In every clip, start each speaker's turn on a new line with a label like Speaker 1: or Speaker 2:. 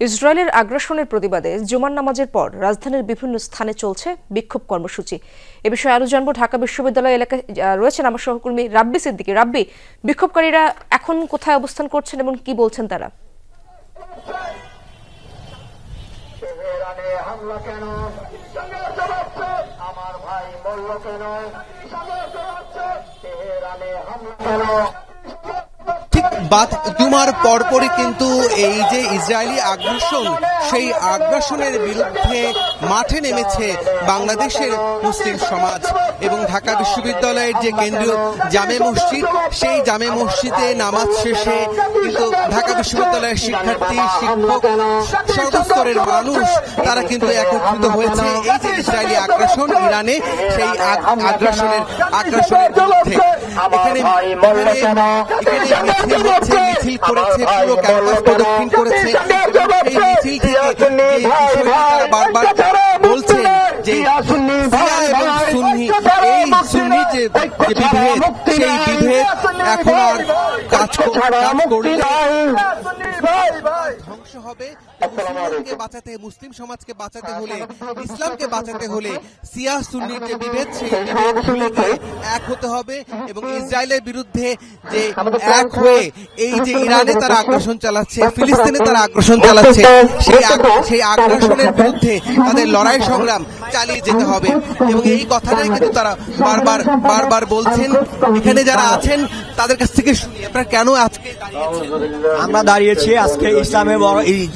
Speaker 1: ইসরায়েলের আগ্রাসনের প্রতিবাদে জুমার নামাজের পর রাজধানীর বিভিন্ন স্থানে চলছে বিক্ষোভ কর্মসূচি। এ বিষয়ে আরো জানবো, ঢাকা বিশ্ববিদ্যালয় এলাকায় রয়েছেন আমার সহকর্মী রাব্বি সিদ্দিকী। রাব্বি, বিক্ষোভকারীরা এখন কোথায় অবস্থান করছেন এবং কি বলছেন তারা?
Speaker 2: ঠিক জুমার পরপরই কিন্তু এই যে ইসরায়েলি আগ্রাসন, সেই আগ্রাসনের বিরুদ্ধে মাঠে নেমেছে বাংলাদেশের মুসলিম সমাজ এবং ঢাকা বিশ্ববিদ্যালয়ের যে কেন্দ্রীয় জামে মসজিদ, সেই জামে মসজিদে নামাজ শেষে কিন্তু ঢাকা বিশ্ববিদ্যালয়ের শিক্ষার্থী, শিক্ষক, সর্বস্তরের মানুষ তারা কিন্তু একত্রিত হয়েছে এই যে ইসরায়েলি আগ্রাসন, ইরানে সেই আগ্রাসনের বিরুদ্ধে। এখানে মিছিল করেছে, পুরো ক্যাম্পাস প্রদক্ষিণ করেছে। এই মিছিল থেকে বারবার বলছেন যে শিয়া এবং সুন্নি, এই সুন্নি যে বিভেদ, সেই বিভেদ এখন আর কাজ করলে ধ্বংস হবে। মুসলমানকে বাঁচাতে, মুসলিম সমাজকে বাঁচাতে হলে, ইসলামকে বাঁচাতে হলে শিয়া সুন্নির যে বিভেদ, সেই বিভেদ ভুলে গিয়ে এক হতে হবে এবং ইসরায়েলের বিরুদ্ধে যে এক হয়ে এই যে ইরানে তারা আগ্রাসন চালাচ্ছে, ফিলিস্তিনে তারা আগ্রাসন চালাচ্ছে, সেই আগ্রাসনের বিরুদ্ধে তাদের লড়াই সংগ্রাম চালিয়ে যেতে হবে এবং এই কথাটাই কিন্তু তারা বারবার বলছেন। এখানে যারা আছেন তাদের কাছ থেকে শুনি, আপনারা কেন আজকে
Speaker 3: আমরা দাঁড়িয়েছি? আজকে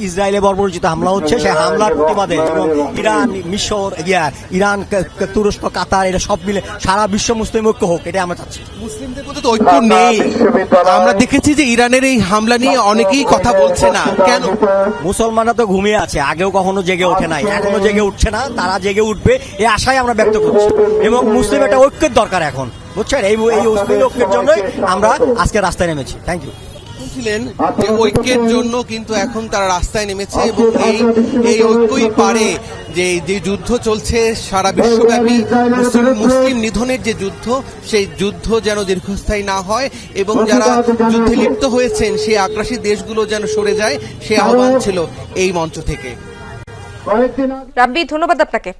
Speaker 3: ইসরায়েলে বর্বরোচিত হামলা হচ্ছে, সেই হামলার প্রতিবাদে এবং ইরান, মিশর, ইরান, তুরস্ক, কাতার, এটা সব মিলে সারা বিশ্ব মুসলিম ঐক্য হোক, এটাই আমরা চাচ্ছি।
Speaker 2: মুসলিমদের মধ্যে তো ঐক্য নেই। আমরা দেখেছি যে ইরানের এই হামলা নিয়ে অনেকেই কথা বলছে না, কেন?
Speaker 3: মুসলমানরা তো ঘুমিয়ে আছে, আগেও কখনো জেগে ওঠে নাই, এখনো জেগে উঠছে না, তারা জেগে উঠবে এই আশাই আমরা ব্যক্ত করছি এবং মুসলিম একটা ঐক্যের দরকার এখন, বুঝছেন? এই মুসলিম ঐক্যের জন্যই আমরা আজকে রাস্তায় নেমেছি। Thank you.
Speaker 2: ছিলেন যে ঐক্যের জন্য কিন্তু এখন তারা রাস্তায় নেমেছে এবং এই ঐক্যই পারে যে যুদ্ধ চলছে সারা বিশ্বব্যাপী, মুসলিম নিধনের যে যুদ্ধ, সেই যুদ্ধ যেন দীর্ঘস্থায়ী না হয় এবং যারা যুদ্ধে লিপ্ত হয়েছেন সেই আগ্রাসী দেশগুলো যেন সরে যায়, সে আহ্বান ছিল এই মঞ্চ থেকে।
Speaker 1: রাব্বি, ধন্যবাদ আপনাকে।